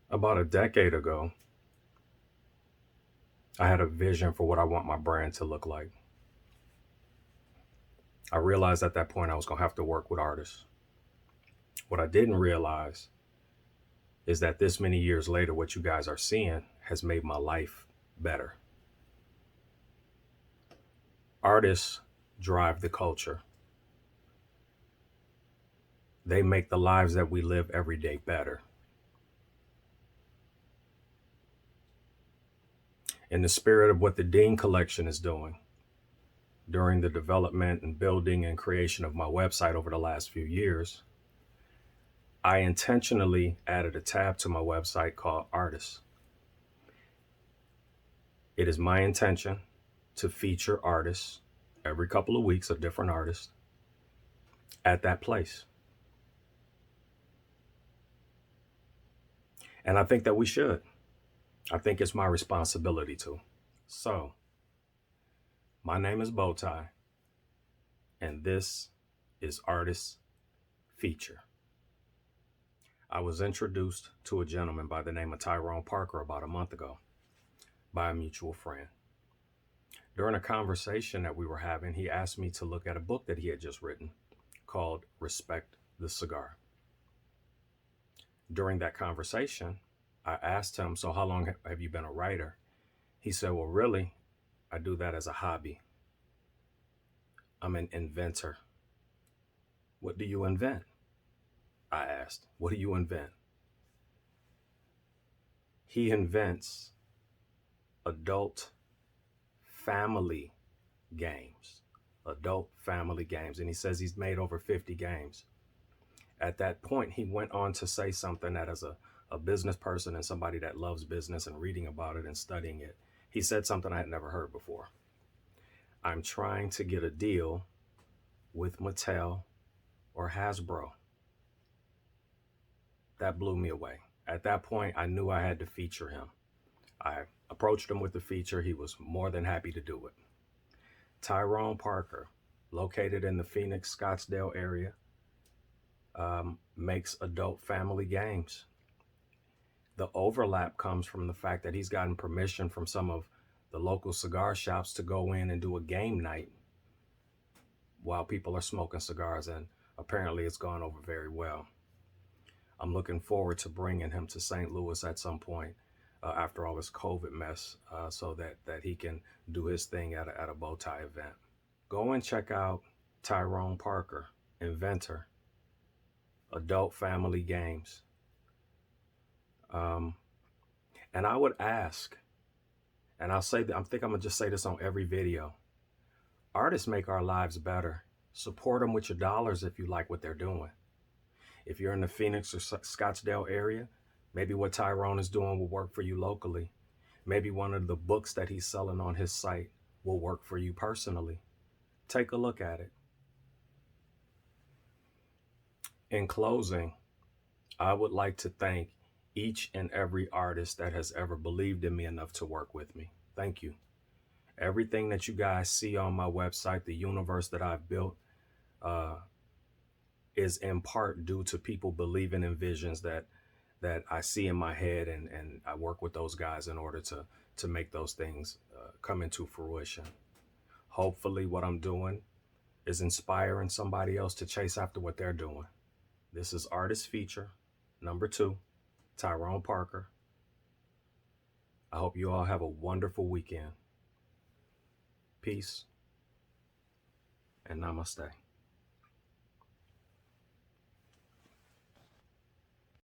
About a decade ago, I had a vision for what I want my brand to look like. I realized at that point I was going to have to work with artists. What I didn't realize is that this many years later, what you guys are seeing has made my life better. Artists drive the culture, they make the lives that we live every day better. In the spirit of what the Dean Collection is doing, during the development and building and creation of my website over the last few years, I intentionally added a tab to my website called Artists. It is my intention to feature artists every couple of weeks, a different artist at that place. And I think that we should. I think it's my responsibility to. So, my name is Bowtie, and this is Artist Feature. I was introduced to a gentleman by the name of Tyrone Parker about a month ago by a mutual friend. During a conversation that we were having, he asked me to look at a book that he had just written called Respect the Cigar. During that conversation, I asked him, "So, how long have you been a writer?" He said, "Well, really, I do that as a hobby. I'm an inventor." "What do you invent?" I asked. "What do you invent?" He invents adult family games. Adult family games. And he says he's made over 50 games. At that point, he went on to say something that, as a business person and somebody that loves business and reading about it and studying it, he said something I had never heard before. "I'm trying to get a deal with Mattel or Hasbro." That blew me away. At that point, I knew I had to feature him. I approached him with the feature. He was more than happy to do it. Tyrone Parker, located in the Phoenix, Scottsdale area, makes adult family games. The overlap comes from the fact that he's gotten permission from some of the local cigar shops to go in and do a game night while people are smoking cigars, and apparently it's gone over very well. I'm looking forward to bringing him to St. Louis at some point after all this COVID mess, so that he can do his thing at a bow tie event. Go and check out Tyrone Parker, Inventor, Adult Family Games. Um, and I would ask, and I'll say that I think I'm gonna just say this on every video. Artists make our lives better. Support them with your dollars if you like what they're doing. If you're in the Phoenix or Scottsdale area, maybe what Tyrone is doing will work for you locally. Maybe one of the books that he's selling on his site will work for you personally. Take a look at it. In closing, I would like to thank each and every artist that has ever believed in me enough to work with me. Thank you. Everything that you guys see on my website, the universe that I've built, uh, is in part due to people believing in visions that I see in my head, and I work with those guys in order to make those things come into fruition. Hopefully, what I'm doing is inspiring somebody else to chase after what they're doing. This is Artist Feature number 2, Tyrone Parker. I hope you all have a wonderful weekend. Peace and namaste.